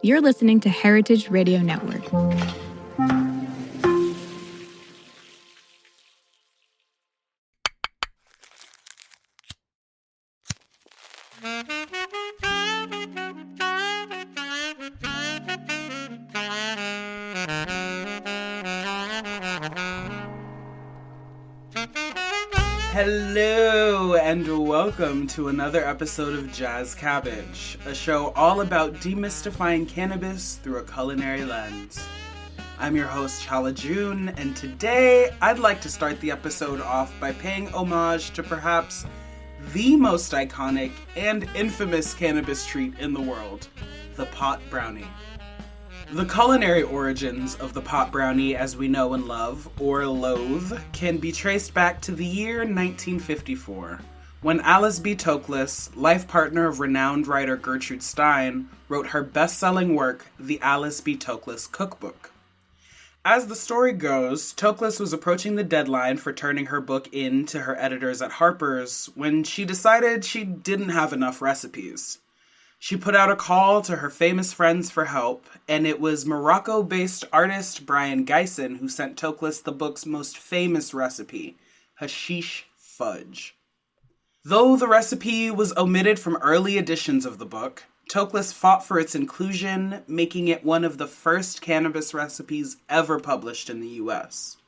You're listening to Heritage Radio Network. Hello and welcome to another episode of Jazz Cabbage, a show all about demystifying cannabis through a culinary lens. I'm your host, Chala June, and today I'd like to start the episode off by paying homage to perhaps the most iconic and infamous cannabis treat in the world, the pot brownie. The culinary origins of the pot brownie as we know and love, or loathe, can be traced back to the year 1954, when Alice B. Toklas, life partner of renowned writer Gertrude Stein, wrote her best-selling work, The Alice B. Toklas Cookbook. As the story goes, Toklas was approaching the deadline for turning her book in to her editors at Harper's when she decided she didn't have enough recipes. She put out a call to her famous friends for help, and it was Morocco-based artist Brian Geisen who sent Toklas the book's most famous recipe, hashish fudge. Though the recipe was omitted from early editions of the book, Toklas fought for its inclusion, making it one of the first cannabis recipes ever published in the U.S.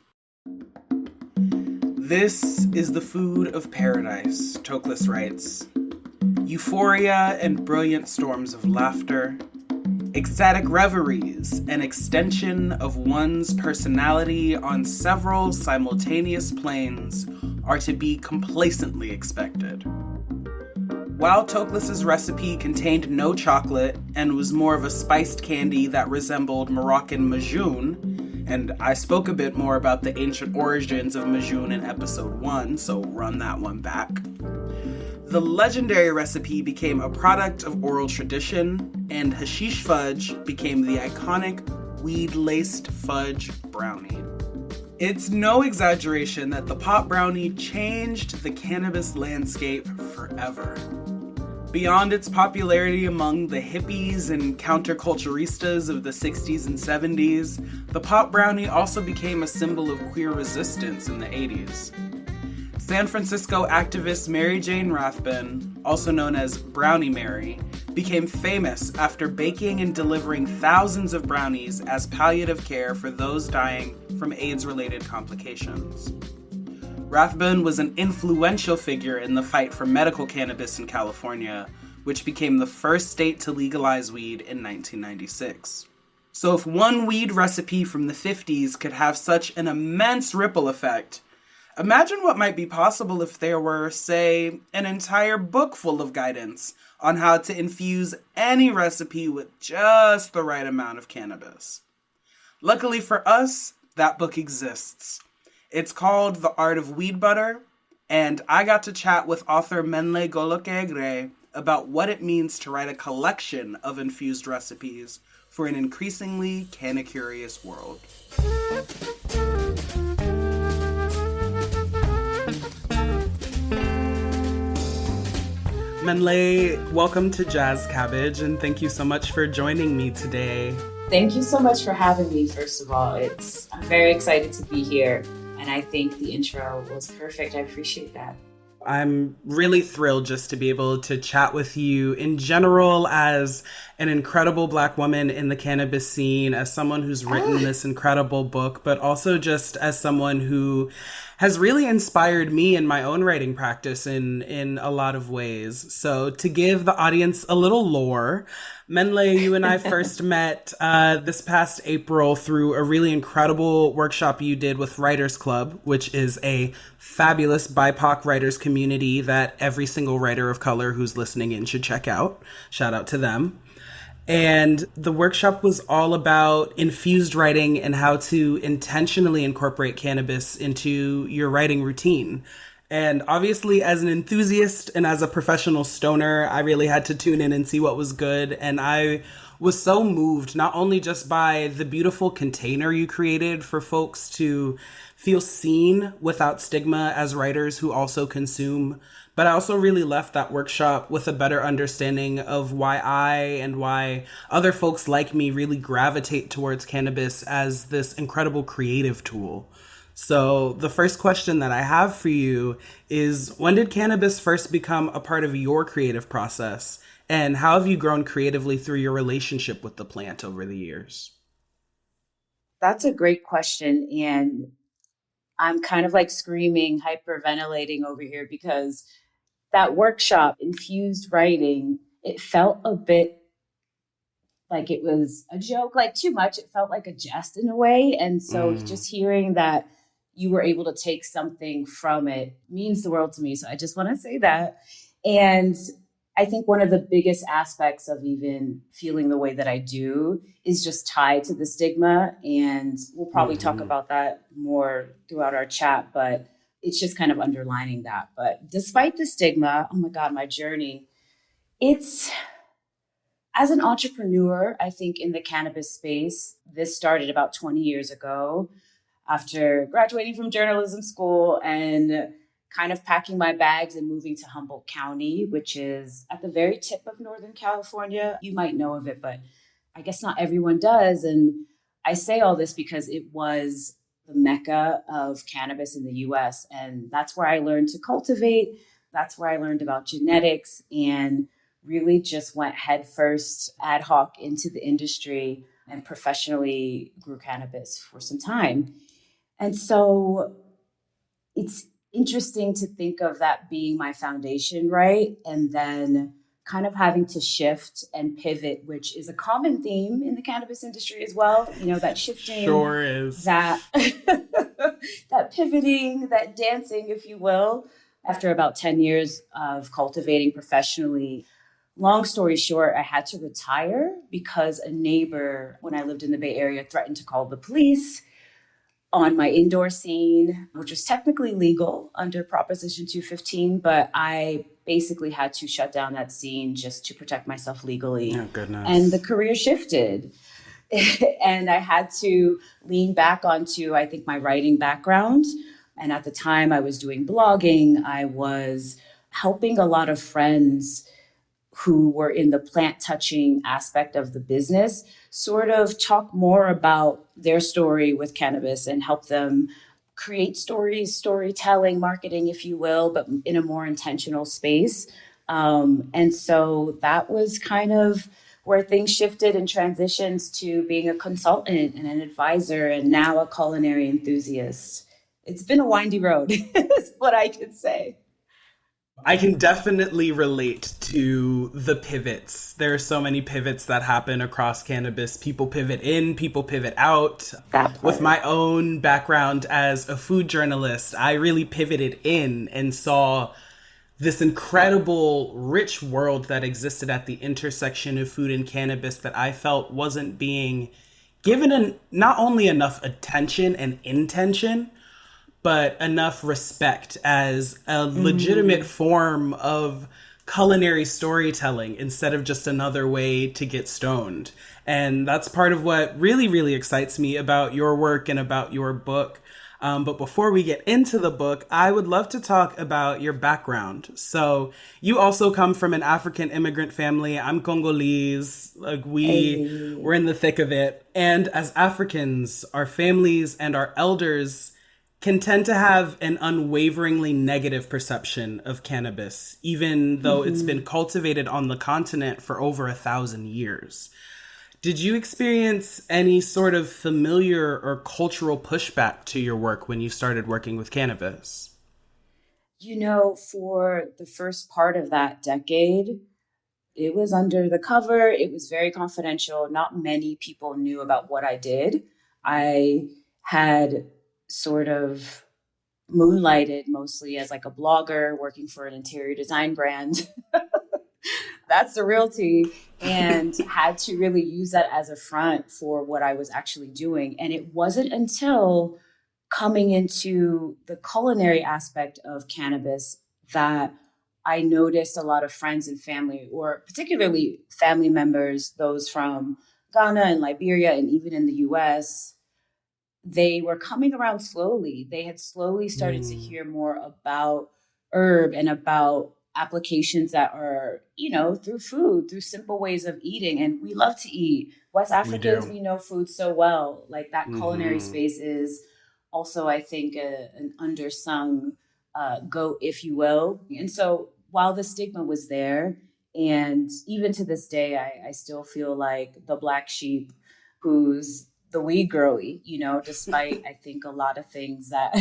This is the food of paradise, Toklas writes. Euphoria and brilliant storms of laughter, ecstatic reveries, an extension of one's personality on several simultaneous planes are to be complacently expected. While Toklas's recipe contained no chocolate and was more of a spiced candy that resembled Moroccan majoun, and I spoke a bit more about the ancient origins of majoun in episode 1, so run that one back. The legendary recipe became a product of oral tradition, and hashish fudge became the iconic weed-laced fudge brownie. It's no exaggeration that the pot brownie changed the cannabis landscape forever. Beyond its popularity among the hippies and counterculturistas of the 60s and 70s, the pot brownie also became a symbol of queer resistance in the 80s. San Francisco activist Mary Jane Rathbun, also known as Brownie Mary, became famous after baking and delivering thousands of brownies as palliative care for those dying from AIDS-related complications. Rathbun was an influential figure in the fight for medical cannabis in California, which became the first state to legalize weed in 1996. So if one weed recipe from the 50s could have such an immense ripple effect, imagine what might be possible if there were, say, an entire book full of guidance on how to infuse any recipe with just the right amount of cannabis. Luckily for us, that book exists. It's called The Art of Weed Butter, and I got to chat with author Mennlay Golokeh Aggrey about what it means to write a collection of infused recipes for an increasingly canna-curious world. Mennlay, welcome to Jazz Cabbage, and thank you so much for joining me today. Thank you so much for having me, first of all. I'm very excited to be here, and I think the intro was perfect. I appreciate that. I'm really thrilled just to be able to chat with you in general as an incredible Black woman in the cannabis scene, as someone who's written this incredible book, but also just as someone who has really inspired me in my own writing practice in a lot of ways. So to give the audience a little lore, Mennlay, you and I first met this past April through a really incredible workshop you did with Writers Club, which is a fabulous BIPOC writers community that every single writer of color who's listening in should check out. Shout out to them. And the workshop was all about infused writing and how to intentionally incorporate cannabis into your writing routine. And obviously, as an enthusiast and as a professional stoner, I really had to tune in and see what was good. And I was so moved, not only just by the beautiful container you created for folks to feel seen without stigma as writers who also consume, but I also really left that workshop with a better understanding of why I and why other folks like me really gravitate towards cannabis as this incredible creative tool. So the first question that I have for you is, when did cannabis first become a part of your creative process? And how have you grown creatively through your relationship with the plant over the years? That's a great question. And I'm kind of like screaming, hyperventilating over here because that workshop, infused writing, it felt a bit like it was a joke, like too much. It felt like a jest in a way. And so just hearing that you were able to take something from it means the world to me. So I just want to say that. And I think one of the biggest aspects of even feeling the way that I do is just tied to the stigma. And we'll probably talk about that more throughout our chat, but it's just kind of underlining that. But despite the stigma, oh my God, my journey, it's, as an entrepreneur, I think in the cannabis space, this started about 20 years ago after graduating from journalism school and kind of packing my bags and moving to Humboldt County, which is at the very tip of Northern California. You might know of it, but I guess not everyone does. And I say all this because it was the mecca of cannabis in the US. And that's where I learned to cultivate. That's where I learned about genetics and really just went headfirst ad hoc into the industry and professionally grew cannabis for some time. And so it's interesting to think of that being my foundation, right? And then kind of having to shift and pivot, which is a common theme in the cannabis industry as well. You know, that shifting, Sure is. That that pivoting, that dancing, if you will. After about 10 years of cultivating professionally, long story short, I had to retire because a neighbor, when I lived in the Bay Area, threatened to call the police on my indoor scene, which was technically legal under Proposition 215, but I basically had to shut down that scene just to protect myself legally. Oh, goodness. And the career shifted. And I had to lean back onto, I think, my writing background. And at the time I was doing blogging, I was helping a lot of friends who were in the plant touching aspect of the business sort of talk more about their story with cannabis and help them create stories, storytelling, marketing, if you will, but in a more intentional space. And so that was kind of where things shifted and transitions to being a consultant and an advisor and now a culinary enthusiast. It's been a windy road, is what I could say. I can definitely relate to the pivots. There are so many pivots that happen across cannabis. People pivot in, people pivot out. With my own background as a food journalist, I really pivoted in and saw this incredible, rich world that existed at the intersection of food and cannabis that I felt wasn't being given not only enough attention and intention, but enough respect as a legitimate form of culinary storytelling instead of just another way to get stoned. And that's part of what really, really excites me about your work and about your book. But before we get into the book, I would love to talk about your background. So you also come from an African immigrant family. I'm Congolese. We're in the thick of it. And as Africans, our families and our elders can tend to have an unwaveringly negative perception of cannabis, even though it's been cultivated on the continent for over 1,000 years. Did you experience any sort of familiar or cultural pushback to your work when you started working with cannabis? You know, for the first part of that decade, it was under the cover. It was very confidential. Not many people knew about what I did. I had sort of moonlighted mostly as like a blogger working for an interior design brand. That's the real tea. And had to really use that as a front for what I was actually doing. And it wasn't until coming into the culinary aspect of cannabis that I noticed a lot of friends and family, or particularly family members, those from Ghana and Liberia and even in the US, they were coming around slowly. They had slowly started to hear more about herb and about applications that are, through food, through simple ways of eating. And we love to eat. West Africans, we know food so well. Like that culinary space is also, I think, an undersung goat, if you will. And so while the stigma was there, and even to this day, I still feel like the black sheep who's the weed girly, despite I think a lot of things that,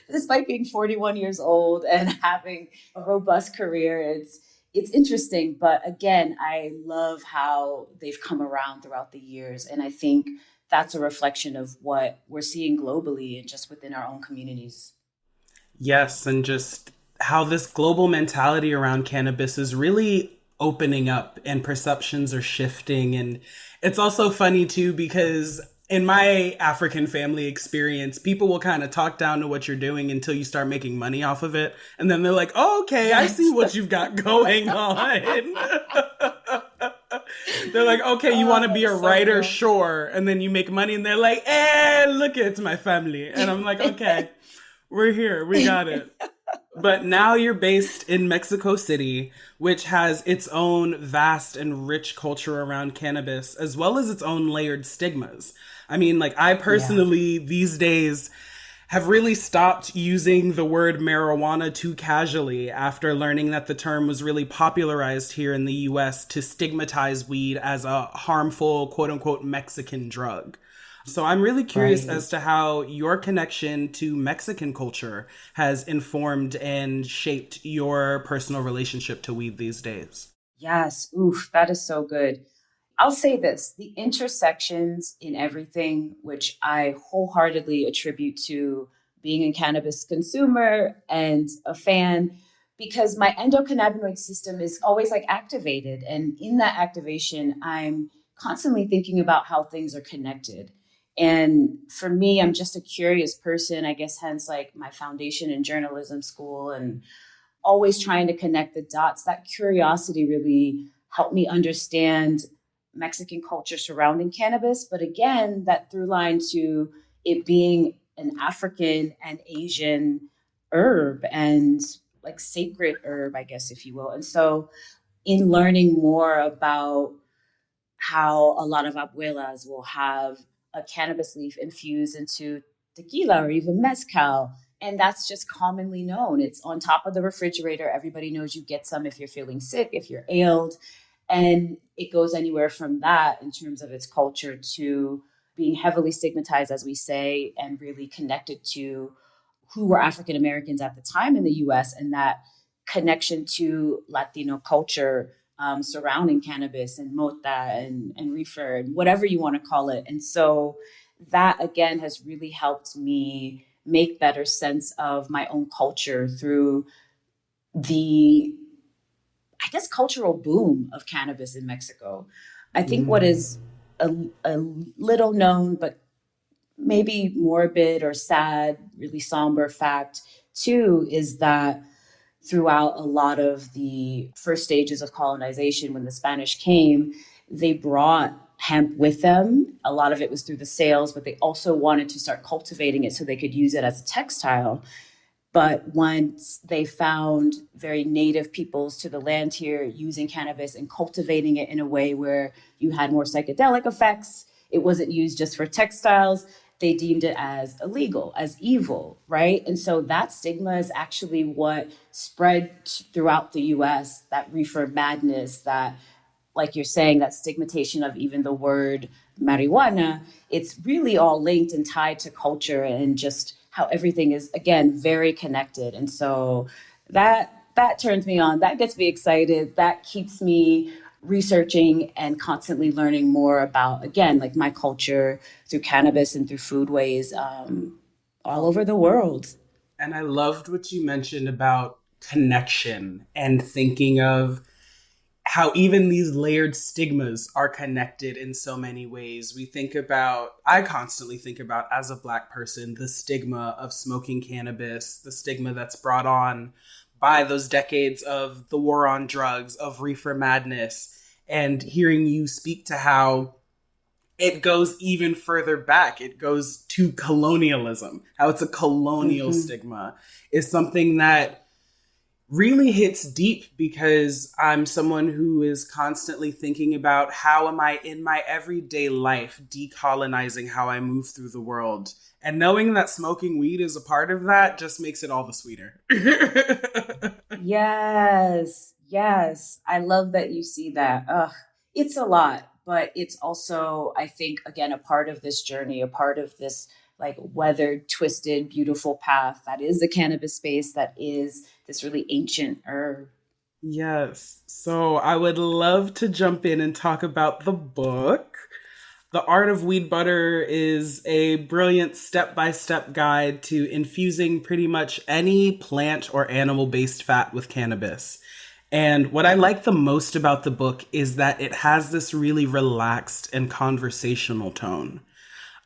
despite being 41 years old and having a robust career, it's interesting. But again, I love how they've come around throughout the years. And I think that's a reflection of what we're seeing globally and just within our own communities. Yes, and just how this global mentality around cannabis is really opening up and perceptions are shifting. And it's also funny too, because in my African family experience, people will kind of talk down to what you're doing until you start making money off of it. And then they're like, oh, okay, I see what you've got going on. They're like, okay, you want to be a writer? Cool. Sure. And then you make money and they're like, look, it's my family. And I'm like, okay, we're here. We got it. But now you're based in Mexico City, which has its own vast and rich culture around cannabis, as well as its own layered stigmas. I mean, like, I personally, these days, have really stopped using the word marijuana too casually after learning that the term was really popularized here in the US to stigmatize weed as a harmful, quote unquote, Mexican drug. So I'm really curious as to how your connection to Mexican culture has informed and shaped your personal relationship to weed these days. Yes. Oof, that is so good. I'll say this, the intersections in everything, which I wholeheartedly attribute to being a cannabis consumer and a fan, because my endocannabinoid system is always like activated. And in that activation, I'm constantly thinking about how things are connected. And for me, I'm just a curious person, I guess, hence like my foundation in journalism school and always trying to connect the dots. That curiosity really helped me understand Mexican culture surrounding cannabis. But again, that through line to it being an African and Asian herb and like sacred herb, I guess, if you will. And so in learning more about how a lot of abuelas will have a cannabis leaf infused into tequila or even mezcal. And that's just commonly known. It's on top of the refrigerator. Everybody knows you get some if you're feeling sick, if you're ailed. And it goes anywhere from that in terms of its culture to being heavily stigmatized, as we say, and really connected to who were African Americans at the time in the US and that connection to Latino culture surrounding cannabis and mota and reefer and whatever you want to call it. And so that, again, has really helped me make better sense of my own culture through the, I guess, cultural boom of cannabis in Mexico. I think what is a little known, but maybe morbid or sad, really somber fact too, is that throughout a lot of the first stages of colonization, when the Spanish came, they brought hemp with them. A lot of it was through the sales, but they also wanted to start cultivating it so they could use it as a textile. But once they found very native peoples to the land here using cannabis and cultivating it in a way where you had more psychedelic effects, it wasn't used just for textiles. They deemed it as illegal, as evil, right? And so that stigma is actually what spread throughout the US, that reefer madness, that, like you're saying, that stigmatization of even the word marijuana. It's really all linked and tied to culture and just how everything is, again, very connected. And so that turns me on, that gets me excited, that keeps me researching and constantly learning more about, again, like my culture through cannabis and through foodways all over the world. And I loved what you mentioned about connection and thinking of how even these layered stigmas are connected in so many ways. I constantly think about, as a Black person, the stigma of smoking cannabis, the stigma that's brought on by those decades of the war on drugs, of reefer madness, and hearing you speak to how it goes even further back. It goes to colonialism, how it's a colonial stigma, is something that really hits deep, because I'm someone who is constantly thinking about how am I in my everyday life decolonizing how I move through the world. And knowing that smoking weed is a part of that just makes it all the sweeter. Yes, yes. I love that you see that. It's a lot, but it's also, I think, again, a part of this journey, a part of this like weathered, twisted, beautiful path that is the cannabis space, that is this really ancient herb. Yes. So I would love to jump in and talk about the book. The Art of Weed Butter is a brilliant step-by-step guide to infusing pretty much any plant or animal-based fat with cannabis. And what I like the most about the book is that it has this really relaxed and conversational tone.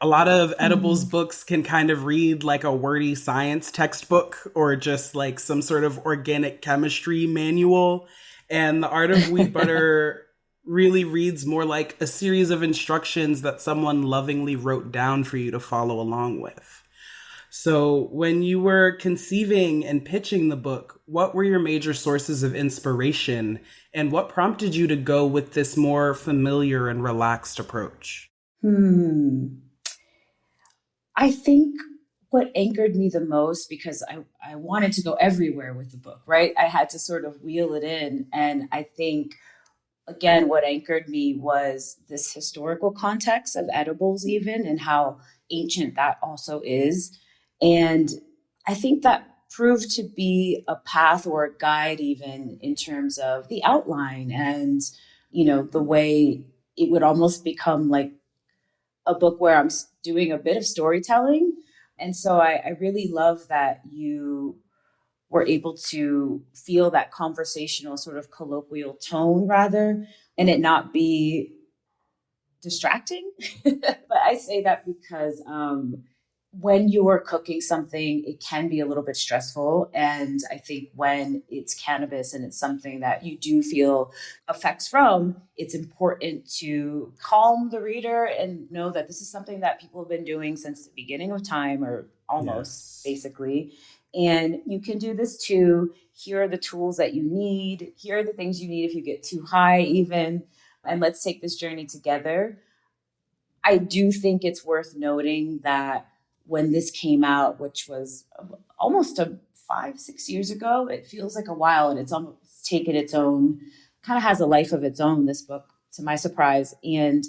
A lot of edibles books can kind of read like a wordy science textbook or just like some sort of organic chemistry manual. And The Art of Weed Butter really reads more like a series of instructions that someone lovingly wrote down for you to follow along with. So when you were conceiving and pitching the book, what were your major sources of inspiration, and what prompted you to go with this more familiar and relaxed approach? I think what anchored me the most, because I wanted to go everywhere with the book, right? I had to sort of wheel it in. And I think, again, what anchored me was this historical context of edibles, even, and how ancient that also is. And I think that proved to be a path or a guide, even in terms of the outline and, the way it would almost become like a book where I'm doing a bit of storytelling. And so I really love that you were able to feel that conversational sort of colloquial tone rather, and it not be distracting. But I say that because when you are cooking something, it can be a little bit stressful. And I think when it's cannabis and it's something that you do feel effects from, it's important to calm the reader and know that this is something that people have been doing since the beginning of time, or almost basically. And you can do this too. Here are the tools that you need. Here are the things you need if you get too high, even. And let's take this journey together. I do think it's worth noting that when this came out, which was almost 5-6 years ago, it feels like a while, and it's almost taken its own, kind of has a life of its own, this book, to my surprise. And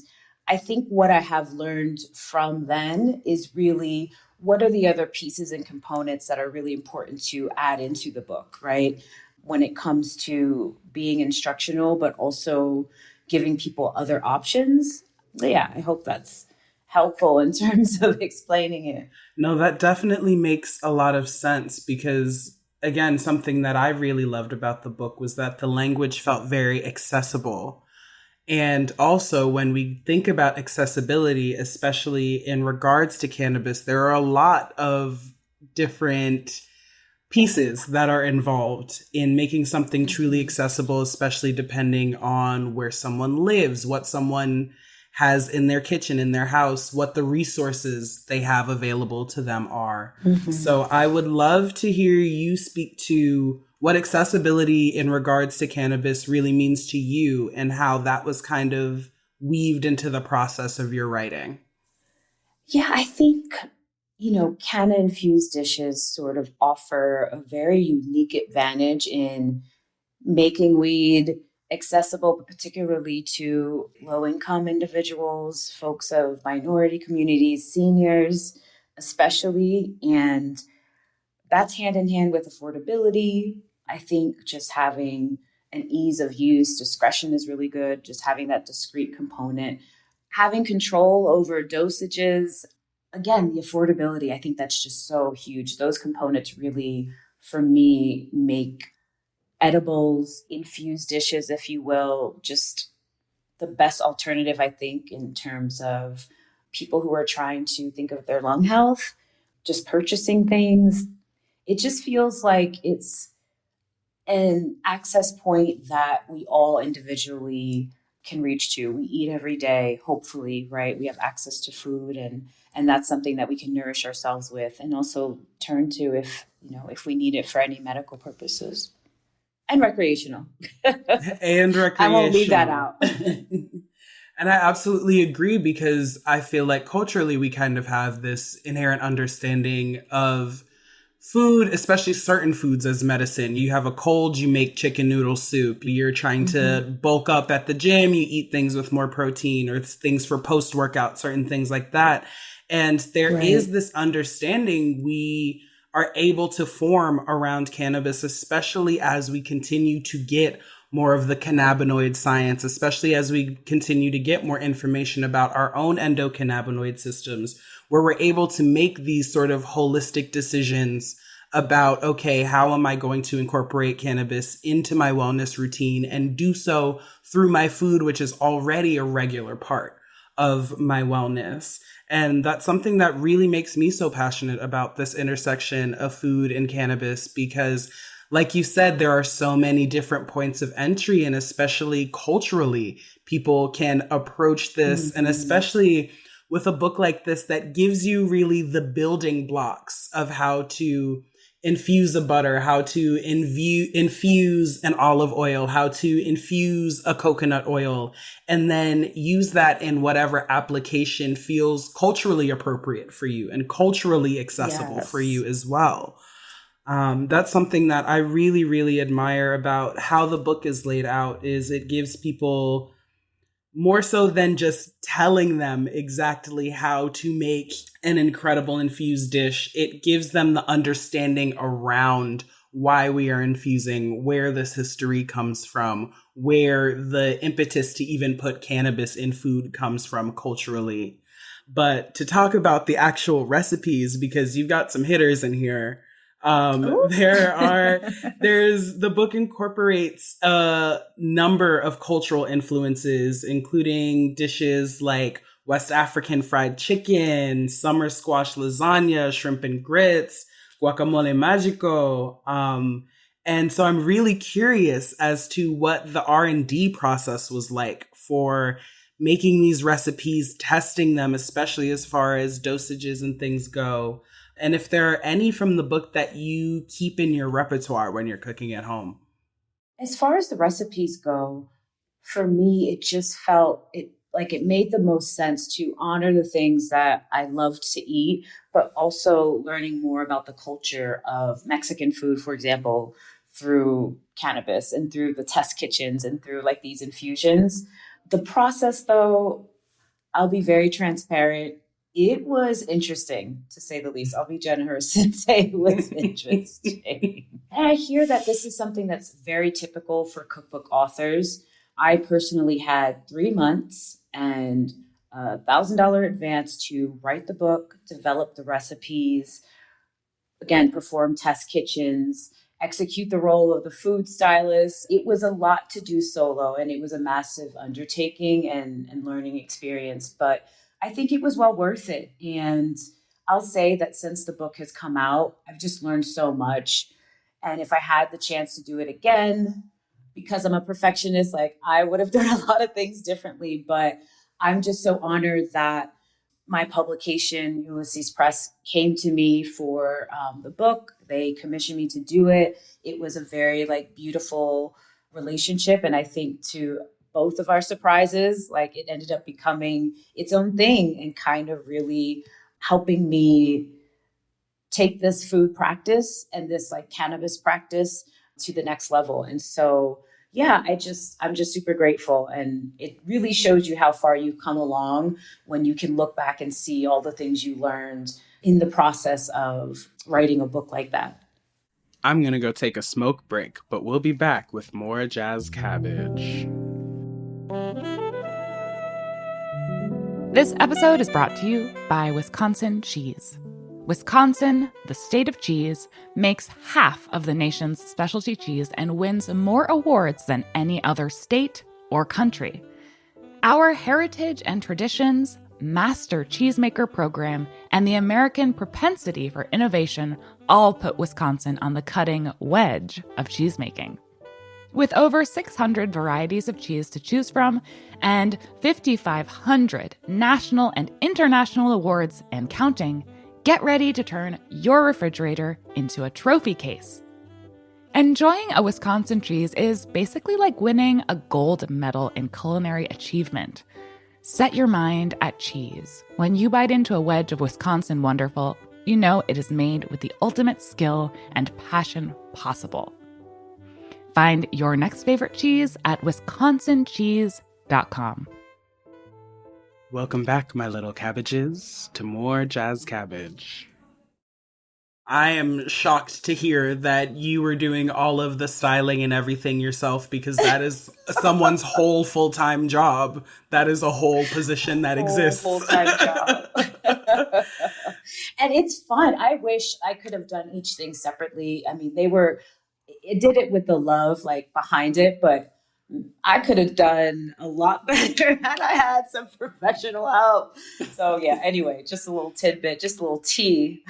I think what I have learned from then is really what are the other pieces and components that are really important to add into the book, right? When it comes to being instructional, but also giving people other options. Yeah, I hope that's helpful in terms of explaining it. No, that definitely makes a lot of sense, because, again, something that I really loved about the book was that the language felt very accessible. And also, when we think about accessibility, especially in regards to cannabis, there are a lot of different pieces that are involved in making something truly accessible, especially depending on where someone lives, what someone has in their kitchen, in their house, what the resources they have available to them are. So I would love to hear you speak to what accessibility in regards to cannabis really means to you, and how that was kind of weaved into the process of your writing. Yeah, I think, canna-infused dishes sort of offer a very unique advantage in making weed accessible, particularly to low-income individuals, folks of minority communities, seniors especially. And that's hand in hand with affordability. I think just having an ease of use, discretion is really good, just having that discrete component, having control over dosages. Again, the affordability, I think that's just so huge. Those components really, for me, make edibles, infused dishes, if you will, just the best alternative, I think, in terms of people who are trying to think of their lung health, just purchasing things. It just feels like it's an access point that we all individually can reach to. We eat every day, hopefully, right? We have access to food, and that's something that we can nourish ourselves with and also turn to if we need it for any medical purposes. And recreational. And recreational. I won't leave that out. And I absolutely agree, because I feel like culturally we kind of have this inherent understanding of food, especially certain foods, as medicine. You have a cold, you make chicken noodle soup. You're trying to bulk up at the gym, you eat things with more protein, or things for post-workout, certain things like that. And there is this understanding we are able to form around cannabis, especially as we continue to get more of the cannabinoid science, especially as we continue to get more information about our own endocannabinoid systems, where we're able to make these sort of holistic decisions about, okay, how am I going to incorporate cannabis into my wellness routine and do so through my food, which is already a regular part of my wellness. And that's something that really makes me so passionate about this intersection of food and cannabis, because like you said, there are so many different points of entry, and especially culturally, people can approach this. And especially with a book like this that gives you really the building blocks of how to infuse a butter, how to infuse an olive oil, how to infuse a coconut oil, and then use that in whatever application feels culturally appropriate for you and culturally accessible for you as well. That's something that I really, really admire about how the book is laid out, is it gives people more so than just telling them exactly how to make an incredible infused dish. It gives them the understanding around why we are infusing, where this history comes from, where the impetus to even put cannabis in food comes from culturally. But to talk about the actual recipes, because you've got some hitters in here. The book incorporates a number of cultural influences, including dishes like West African fried chicken, summer squash lasagna, shrimp and grits, guacamole magico. And so I'm really curious as to what the R&D process was like for making these recipes, testing them, especially as far as dosages and things go. And if there are any from the book that you keep in your repertoire when you're cooking at home. As far as the recipes go, for me, it just felt it made the most sense to honor the things that I loved to eat, but also learning more about the culture of Mexican food, for example, through cannabis and through the test kitchens and through like these infusions. The process, though, I'll be very transparent. It was interesting, to say the least. I'll be generous and say it was interesting. And I hear that this is something that's very typical for cookbook authors. I personally had 3 months and $1,000 advance to write the book, develop the recipes, again, perform test kitchens, execute the role of the food stylist. It was a lot to do solo, and it was a massive undertaking and learning experience. But I think it was well worth it. And I'll say that since the book has come out, I've just learned so much. And if I had the chance to do it again, because I'm a perfectionist, like I would have done a lot of things differently. But I'm just so honored that my publication, Ulysses Press, came to me for the book. They commissioned me to do it. It was a very beautiful relationship. And I think to both of our surprises, it ended up becoming its own thing and kind of really helping me take this food practice and this cannabis practice to the next level. And so, yeah, I'm just super grateful. And it really shows you how far you've come along when you can look back and see all the things you learned in the process of writing a book like that. I'm going to go take a smoke break, but we'll be back with more Jazz Cabbage. This episode is brought to you by Wisconsin Cheese. Wisconsin, the state of cheese, makes half of the nation's specialty cheese and wins more awards than any other state or country. Our heritage and traditions master cheesemaker program, and the American propensity for innovation all put Wisconsin on the cutting wedge of cheesemaking. With over 600 varieties of cheese to choose from and 5,500 national and international awards and counting, get ready to turn your refrigerator into a trophy case. Enjoying a Wisconsin cheese is basically like winning a gold medal in culinary achievement. Set your mind at cheese. When you bite into a wedge of Wisconsin Wonderful, you know it is made with the ultimate skill and passion possible. Find your next favorite cheese at wisconsincheese.com. Welcome back, my little cabbages, to more Jazz Cabbage. I am shocked to hear that you were doing all of the styling and everything yourself, because that is someone's whole full-time job. That is a whole position that exists. Full-time job. And it's fun. I wish I could have done each thing separately. I mean, it did it with the love like behind it, but I could have done a lot better had I had some professional help. So yeah, anyway, just a little tidbit, just a little tea.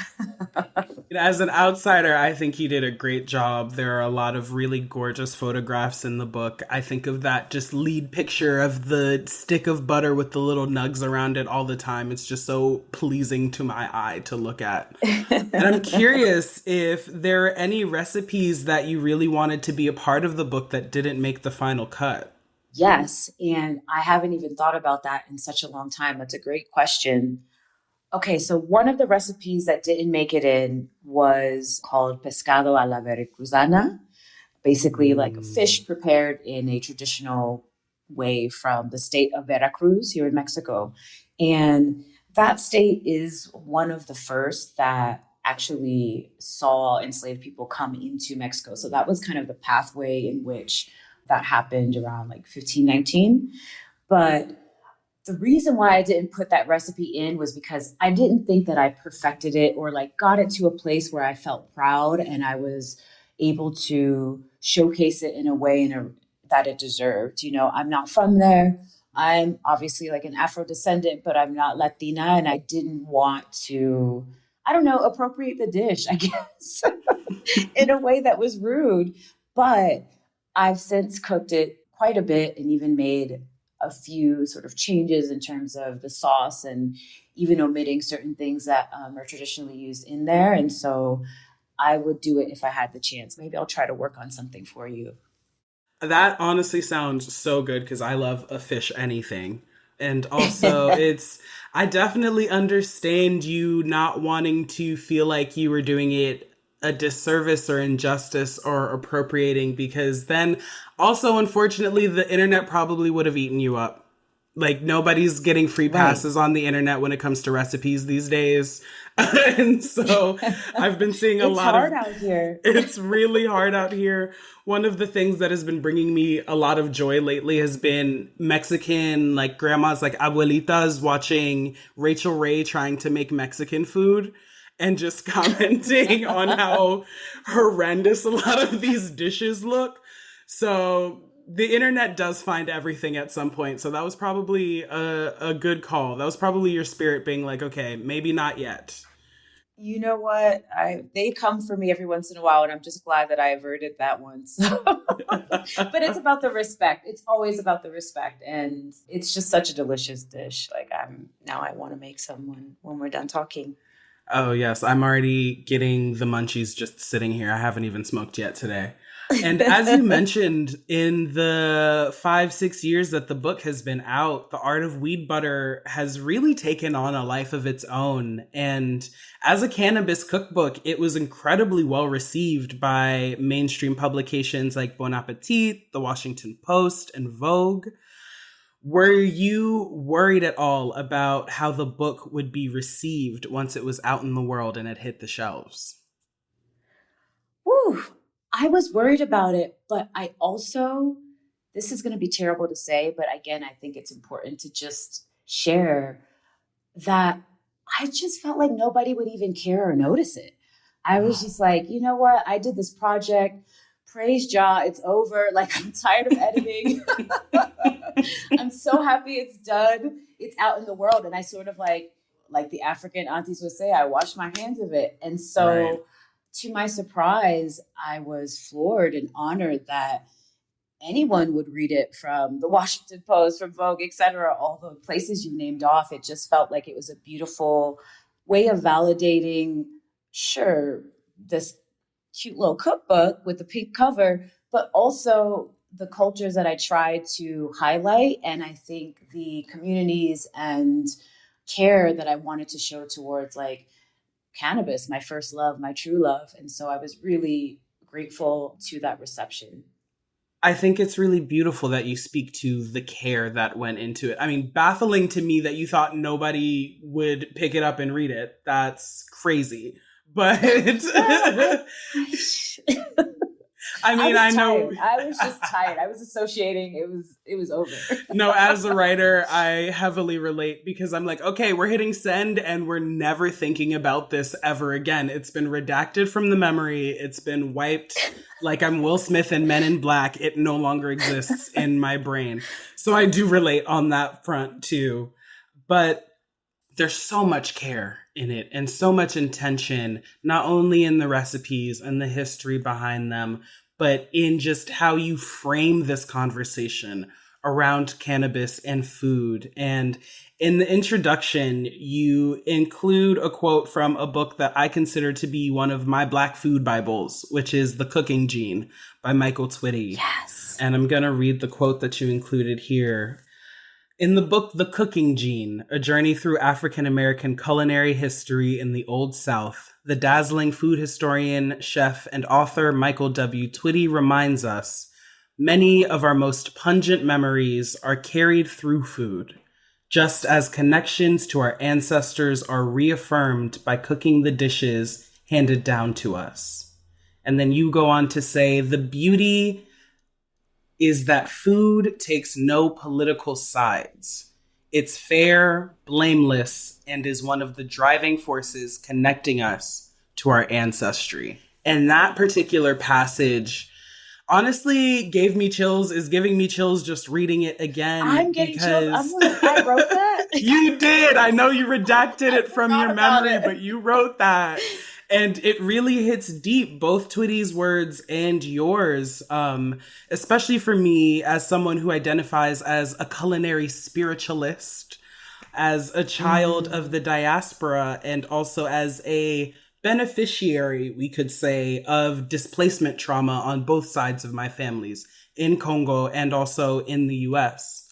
As an outsider, I think you did a great job. There are a lot of really gorgeous photographs in the book. I think of that just lead picture of the stick of butter with the little nugs around it all the time. It's just so pleasing to my eye to look at. And I'm curious if there are any recipes that you really wanted to be a part of the book that didn't make the final cut. Yes, and I haven't even thought about that in such a long time. That's a great question. Okay, so one of the recipes that didn't make it in was called pescado a la veracruzana, basically like a fish prepared in a traditional way from the state of Veracruz here in Mexico. And that state is one of the first that actually saw enslaved people come into Mexico. So that was kind of the pathway in which that happened around like 1519. But the reason why I didn't put that recipe in was because I didn't think that I perfected it or like got it to a place where I felt proud and I was able to showcase it in a way that it deserved. You know, I'm not from there. I'm obviously like an Afro descendant, but I'm not Latina, and I didn't want to, I don't know, appropriate the dish, I guess, in a way that was rude. But I've since cooked it quite a bit and even made a few sort of changes in terms of the sauce and even omitting certain things that are traditionally used in there. And so I would do it if I had the chance. Maybe I'll try to work on something for you. That honestly sounds so good because I love a fish anything. And also I definitely understand you not wanting to feel like you were doing it a disservice or injustice or appropriating, because then also, unfortunately, the internet probably would have eaten you up. Like, nobody's getting free passes on the internet when it comes to recipes these days. And so I've been seeing a lot of... It's hard out here. It's really hard out here. One of the things that has been bringing me a lot of joy lately has been Mexican, like grandmas, like abuelitas, watching Rachel Ray trying to make Mexican food and just commenting on how horrendous a lot of these dishes look. So the internet does find everything at some point. So that was probably a good call. That was probably your spirit being like, okay, maybe not yet. You know what? They come for me every once in a while, and I'm just glad that I averted that one. So. But it's about the respect. It's always about the respect. And it's just such a delicious dish. Like I want to make some when we're done talking. Oh, yes. I'm already getting the munchies just sitting here. I haven't even smoked yet today. And as you mentioned, in the 5-6 years that the book has been out, the art of weed butter has really taken on a life of its own. And as a cannabis cookbook, it was incredibly well received by mainstream publications like Bon Appetit, The Washington Post, and Vogue. Were you worried at all about how the book would be received once it was out in the world and it hit the shelves? Woo! I was worried about it, but I also, this is going to be terrible to say, but again, I think it's important to just share that I just felt like nobody would even care or notice it. I was just like, you know what? I did this project praise Jah, it's over. Like, I'm tired of editing. I'm so happy it's done. It's out in the world. And I sort of like the African aunties would say, I wash my hands of it. And so Right. to my surprise, I was floored and honored that anyone would read it, from the Washington Post, from Vogue, etc., all the places you named off. It just felt like it was a beautiful way of validating, sure, this cute little cookbook with the pink cover, but also the cultures that I try to highlight. And I think the communities and care that I wanted to show towards like cannabis, my first love, my true love. And so I was really grateful to that reception. I think it's really beautiful that you speak to the care that went into it. I mean, baffling to me that you thought nobody would pick it up and read it. That's crazy. But I mean, I know. I was just tired. I was associating. It was over. No, as a writer, I heavily relate because I'm like, okay, we're hitting send and we're never thinking about this ever again. It's been redacted from the memory. It's been wiped like I'm Will Smith in Men in Black. It no longer exists in my brain. So I do relate on that front too. But there's so much care in it and so much intention, not only in the recipes and the history behind them, but in just how you frame this conversation around cannabis and food. And in the introduction, you include a quote from a book that I consider to be one of my Black food Bibles, which is The Cooking Gene by Michael Twitty. Yes. And I'm going to read the quote that you included here. In the book, The Cooking Gene, A Journey Through African-American Culinary History in the Old South, the dazzling food historian, chef, and author Michael W. Twitty reminds us, many of our most pungent memories are carried through food, just as connections to our ancestors are reaffirmed by cooking the dishes handed down to us. And then you go on to say, the beauty is that food takes no political sides. It's fair, blameless, and is one of the driving forces connecting us to our ancestry. And that particular passage honestly gave me chills, is giving me chills just reading it again. I'm getting chills. I wrote that. You did. I know you redacted it from your memory, but you wrote that. And it really hits deep, both Twitty's words and yours, especially for me as someone who identifies as a culinary spiritualist, as a child of the diaspora, and also as a beneficiary, we could say, of displacement trauma on both sides of my families, in Congo and also in the US.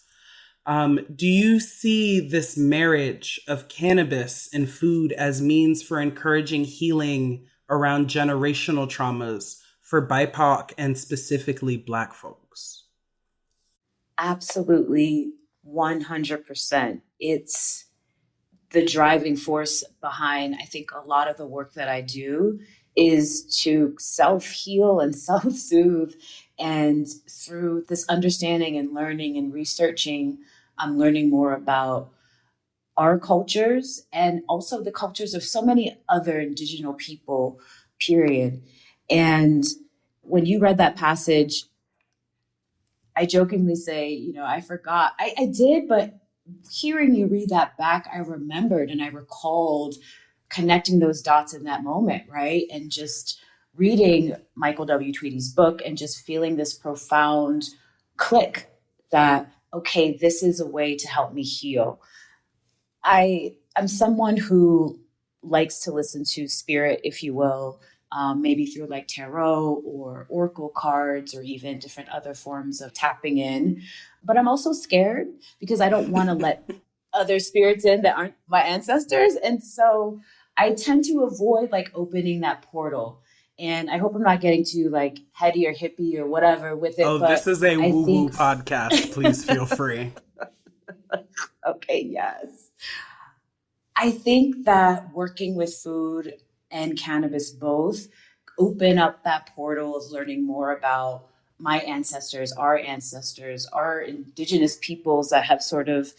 Do you see this marriage of cannabis and food as means for encouraging healing around generational traumas for BIPOC and specifically Black folks? Absolutely, 100%. It's the driving force behind, I think, a lot of the work that I do is to self-heal and self-soothe. And through this understanding and learning and researching, I'm learning more about our cultures and also the cultures of so many other indigenous people, period. And when you read that passage, I jokingly say, I forgot. I did, but hearing you read that back, I remembered and I recalled connecting those dots in that moment, right? And just reading Michael W. Twitty's book and just feeling this profound click that, okay, this is a way to help me heal. I'm someone who likes to listen to spirit, if you will, maybe through like tarot or oracle cards or even different other forms of tapping in. But I'm also scared because I don't want to let other spirits in that aren't my ancestors. And so I tend to avoid like opening that portal. And I hope I'm not getting too like heady or hippie or whatever with it. Oh, but this is a woo-woo podcast. Please feel free. Okay, yes. I think that working with food and cannabis both open up that portal of learning more about my ancestors, our indigenous peoples that have sort of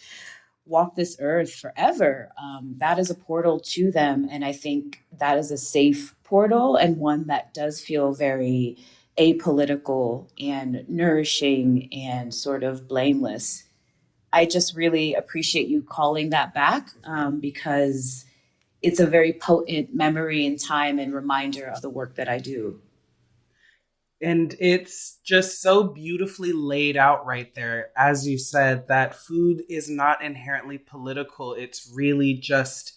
walked this earth forever. That is a portal to them. And I think that is a safe portal and one that does feel very apolitical and nourishing and sort of blameless. I just really appreciate you calling that back because it's a very potent memory in time and reminder of the work that I do. And it's just so beautifully laid out right there. As you said, that food is not inherently political. It's really just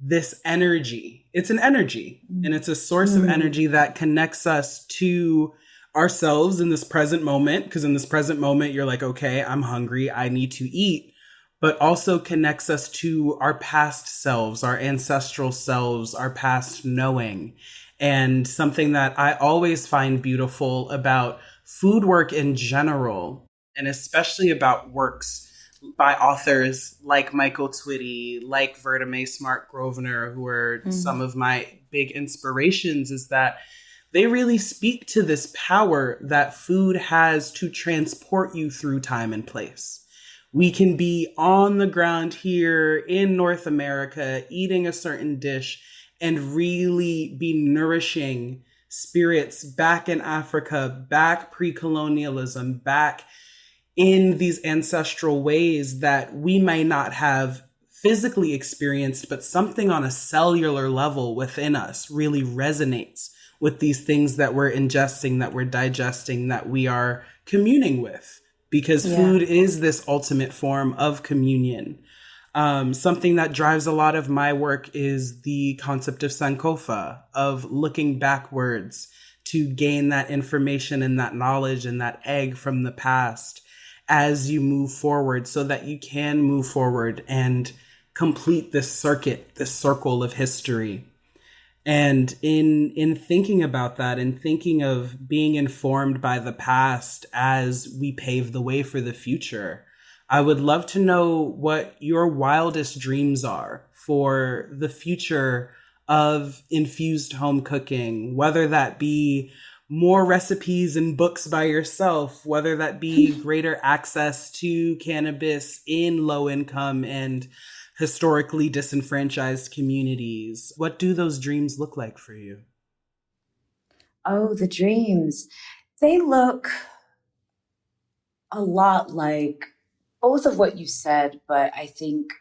this energy. It's an energy, and it's a source of energy that connects us to ourselves in this present moment. Because in this present moment, you're like, okay, I'm hungry, I need to eat. But also connects us to our past selves, our ancestral selves, our past knowing. And something that I always find beautiful about food work in general, and especially about works by authors like Michael Twitty, like Verda Mae Smart Grosvenor, who are some of my big inspirations, is that they really speak to this power that food has to transport you through time and place. We can be on the ground here in North America, eating a certain dish, and really be nourishing spirits back in Africa, back pre-colonialism, back in these ancestral ways that we may not have physically experienced, but something on a cellular level within us really resonates with these things that we're ingesting, that we're digesting, that we are communing with, because food is this ultimate form of communion. Something that drives a lot of my work is the concept of Sankofa, of looking backwards to gain that information and that knowledge and that egg from the past as you move forward, so that you can move forward and complete this circuit, this circle of history. And in thinking about that and thinking of being informed by the past as we pave the way for the future, I would love to know what your wildest dreams are for the future of infused home cooking, whether that be more recipes and books by yourself, whether that be greater access to cannabis in low income and historically disenfranchised communities. What do those dreams look like for you? Oh, the dreams. They look a lot like both of what you said, but I think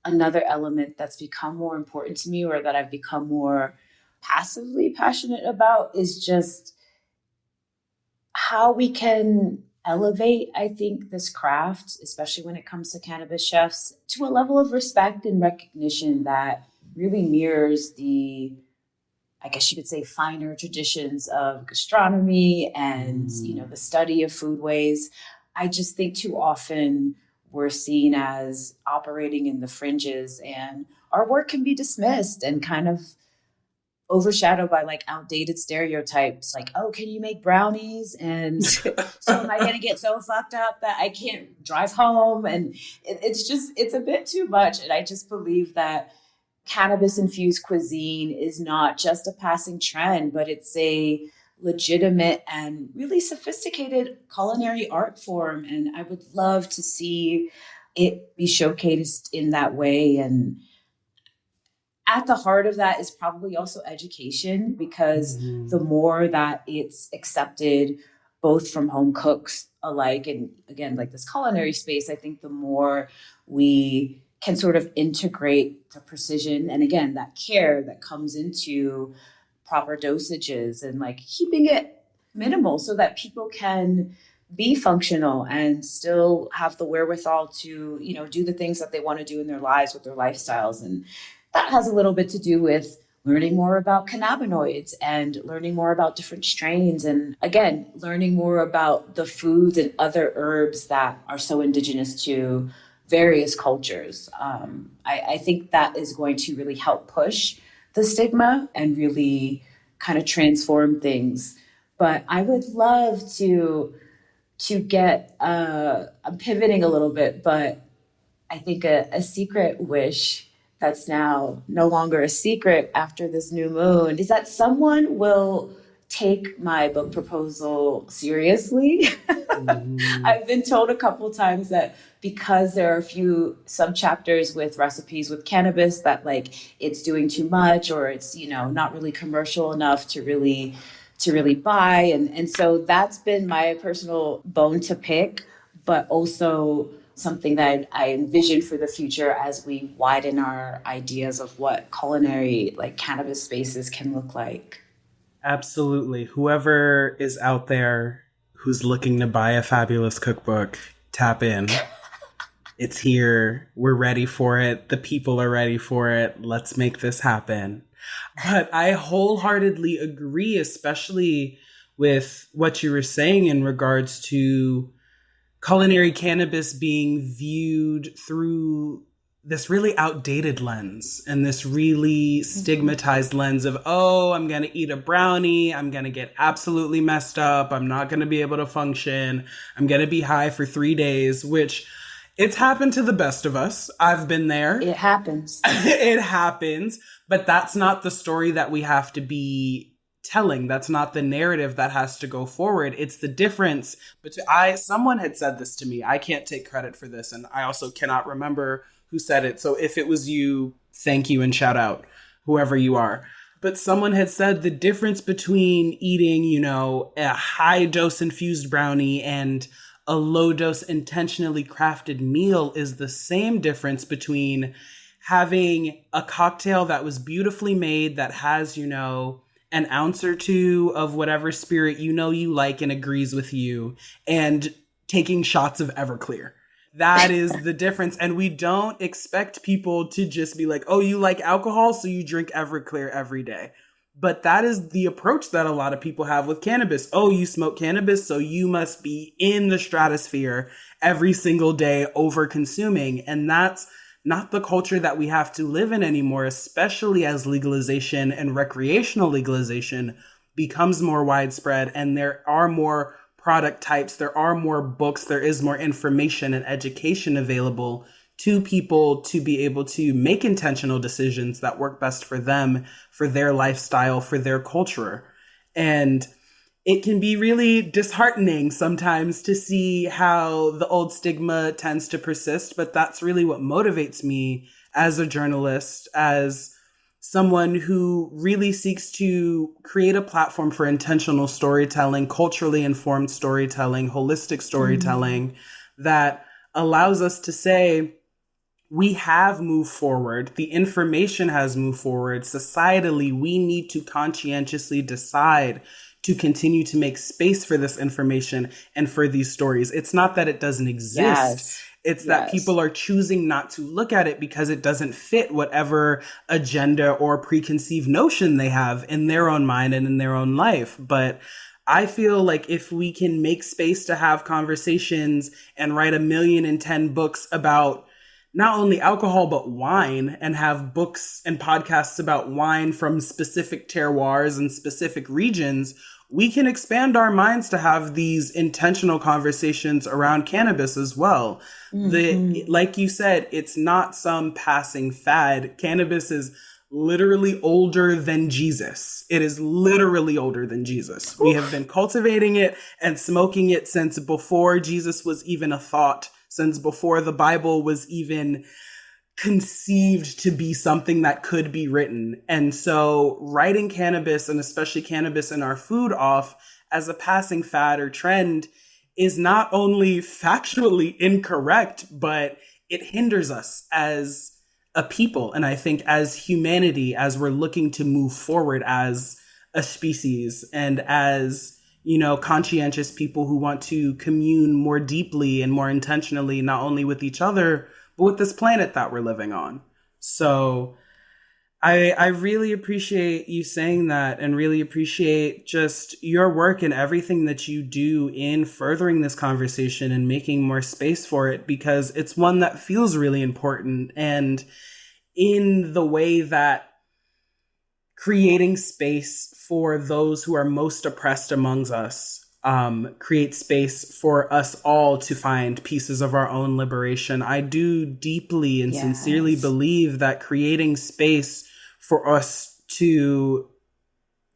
another element that's become more important to me, or that I've become more passively passionate about, is just how we can elevate, I think, this craft, especially when it comes to cannabis chefs, to a level of respect and recognition that really mirrors the, I guess you could say, finer traditions of gastronomy and, the study of foodways. I just think too often we're seen as operating in the fringes, and our work can be dismissed and kind of overshadowed by like outdated stereotypes, like, oh, can you make brownies? And so am I going to get so fucked up that I can't drive home? And it's a bit too much. And I just believe that cannabis-infused cuisine is not just a passing trend, but it's a legitimate and really sophisticated culinary art form. And I would love to see it be showcased in that way. And at the heart of that is probably also education, because the more that it's accepted, both from home cooks alike, and again, like this culinary space, I think the more we can sort of integrate the precision and, again, that care that comes into proper dosages and like keeping it minimal so that people can be functional and still have the wherewithal to, do the things that they want to do in their lives with their lifestyles. And that has a little bit to do with learning more about cannabinoids and learning more about different strains. And again, learning more about the foods and other herbs that are so indigenous to various cultures. I think that is going to really help push the stigma and really kind of transform things. But I would love to get, I'm pivoting a little bit, but I think a secret wish that's now no longer a secret after this new moon is that someone will take my book proposal seriously. I've been told a couple times that because there are a few subchapters with recipes with cannabis, that like it's doing too much, or it's, not really commercial enough to really to really buy. And so that's been my personal bone to pick, but also something that I envision for the future as we widen our ideas of what culinary, like cannabis spaces, can look like. Absolutely. Whoever is out there who's looking to buy a fabulous cookbook, tap in. It's here. We're ready for it. The people are ready for it. Let's make this happen. But I wholeheartedly agree, especially with what you were saying in regards to culinary cannabis being viewed through this really outdated lens and this really stigmatized lens of, oh, I'm going to eat a brownie. I'm going to get absolutely messed up. I'm not going to be able to function. I'm going to be high for 3 days, which it's happened to the best of us. I've been there. It happens. It happens. But that's not the story that we have to be telling. That's not the narrative that has to go forward. It's the difference. But someone had said this to me. I can't take credit for this. And I also cannot remember who said it. So if it was you, thank you and shout out, whoever you are. But someone had said the difference between eating, a high dose infused brownie and a low dose intentionally crafted meal is the same difference between having a cocktail that was beautifully made, that has, an ounce or two of whatever spirit you like and agrees with you, and taking shots of Everclear. That is the difference. And we don't expect people to just be like, oh, you like alcohol, so you drink Everclear every day. But that is the approach that a lot of people have with cannabis. Oh, you smoke cannabis, so you must be in the stratosphere every single day over consuming. And that's not the culture that we have to live in anymore, especially as legalization and recreational legalization becomes more widespread and there are more product types, there are more books, there is more information and education available to people to be able to make intentional decisions that work best for them, for their lifestyle, for their culture. And it can be really disheartening sometimes to see how the old stigma tends to persist, but that's really what motivates me as a journalist, as someone who really seeks to create a platform for intentional storytelling, culturally informed storytelling, holistic storytelling that allows us to say, we have moved forward. The information has moved forward. Societally, we need to conscientiously decide to continue to make space for this information and for these stories. It's not that it doesn't exist. Yes. It's that people are choosing not to look at it because it doesn't fit whatever agenda or preconceived notion they have in their own mind and in their own life. But I feel like if we can make space to have conversations and write 1,000,010 books about not only alcohol, but wine, and have books and podcasts about wine from specific terroirs and specific regions, we can expand our minds to have these intentional conversations around cannabis as well. Like you said, it's not some passing fad. Cannabis is literally older than Jesus. It is literally older than Jesus. We have been cultivating it and smoking it since before Jesus was even a thought, since before the Bible was even conceived to be something that could be written. And so writing cannabis, and especially cannabis in our food, off as a passing fad or trend is not only factually incorrect, but it hinders us as a people. And I think as humanity, as we're looking to move forward as a species and as, conscientious people who want to commune more deeply and more intentionally, not only with each other, but with this planet that we're living on. So I really appreciate you saying that, and really appreciate just your work and everything that you do in furthering this conversation and making more space for it, because it's one that feels really important. And in the way that creating space for those who are most oppressed amongst us, create space for us all to find pieces of our own liberation. I do deeply and sincerely believe that creating space for us to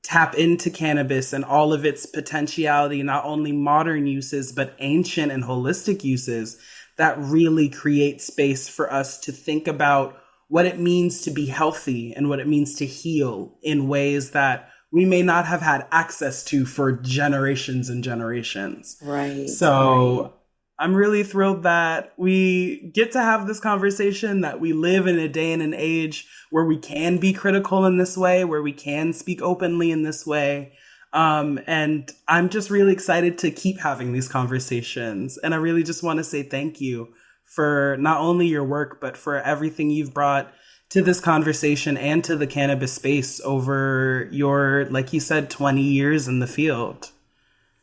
tap into cannabis and all of its potentiality, not only modern uses, but ancient and holistic uses, that really create space for us to think about what it means to be healthy and what it means to heal in ways that we may not have had access to for generations and generations. Right. So right. I'm really thrilled that we get to have this conversation, that we live in a day and an age where we can be critical in this way, where we can speak openly in this way. And I'm just really excited to keep having these conversations. And I really just want to say thank you for not only your work, but for everything you've brought to this conversation and to the cannabis space over your, like you said, 20 years in the field.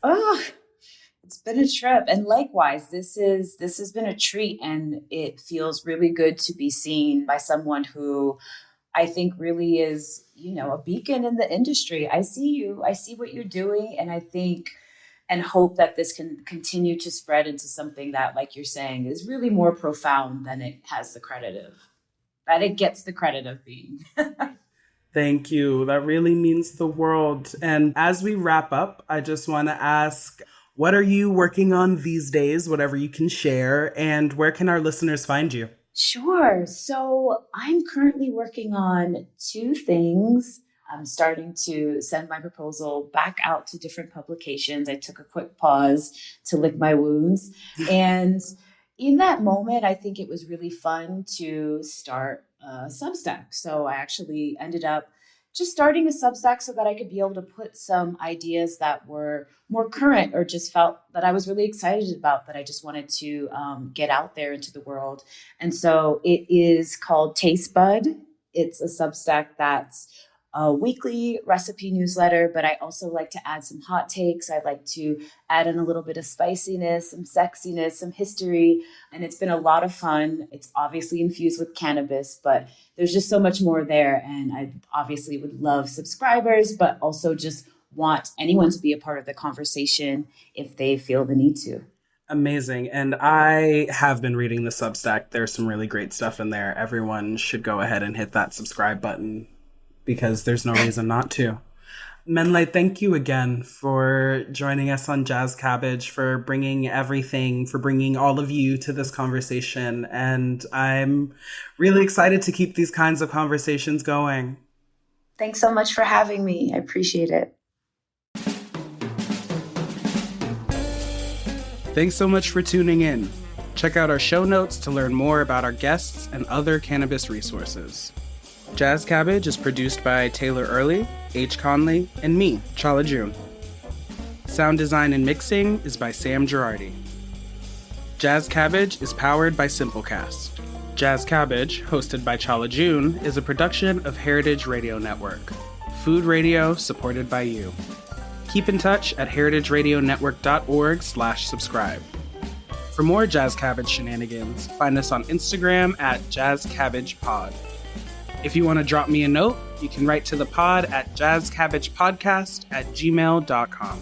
Oh, it's been a trip. And likewise, this has been a treat, and it feels really good to be seen by someone who I think really is, a beacon in the industry. I see you, I see what you're doing, and I think and hope that this can continue to spread into something that, like you're saying, is really more profound than it has the credit of, that it gets the credit of being. Thank you. That really means the world. And as we wrap up, I just want to ask, what are you working on these days, whatever you can share, and where can our listeners find you? Sure. So I'm currently working on two things. I'm starting to send my proposal back out to different publications. I took a quick pause to lick my wounds. And in that moment, I think it was really fun to start a Substack. So I actually ended up just starting a Substack so that I could be able to put some ideas that were more current, or just felt that I was really excited about, that I just wanted to get out there into the world. And so it is called Taste Bud. It's a Substack that's a weekly recipe newsletter, but I also like to add some hot takes. I like to add in a little bit of spiciness, some sexiness, some history, and it's been a lot of fun. It's obviously infused with cannabis, but there's just so much more there. And I obviously would love subscribers, but also just want anyone to be a part of the conversation if they feel the need to. Amazing. And I have been reading the Substack. There's some really great stuff in there. Everyone should go ahead and hit that subscribe button, because there's no reason not to. Mennlay, thank you again for joining us on Jazz Cabbage, for bringing everything, for bringing all of you to this conversation. And I'm really excited to keep these kinds of conversations going. Thanks so much for having me. I appreciate it. Thanks so much for tuning in. Check out our show notes to learn more about our guests and other cannabis resources. Jazz Cabbage is produced by Taylor Early, H. Conley, and me, Chala June. Sound design and mixing is by Sam Gerardi. Jazz Cabbage is powered by Simplecast. Jazz Cabbage, hosted by Chala June, is a production of Heritage Radio Network. Food radio supported by you. Keep in touch at heritageradionetwork.org/subscribe. For more Jazz Cabbage shenanigans, find us on Instagram at JazzCabbagePod. If you want to drop me a note, you can write to the pod at jazzcabbagepodcast@gmail.com.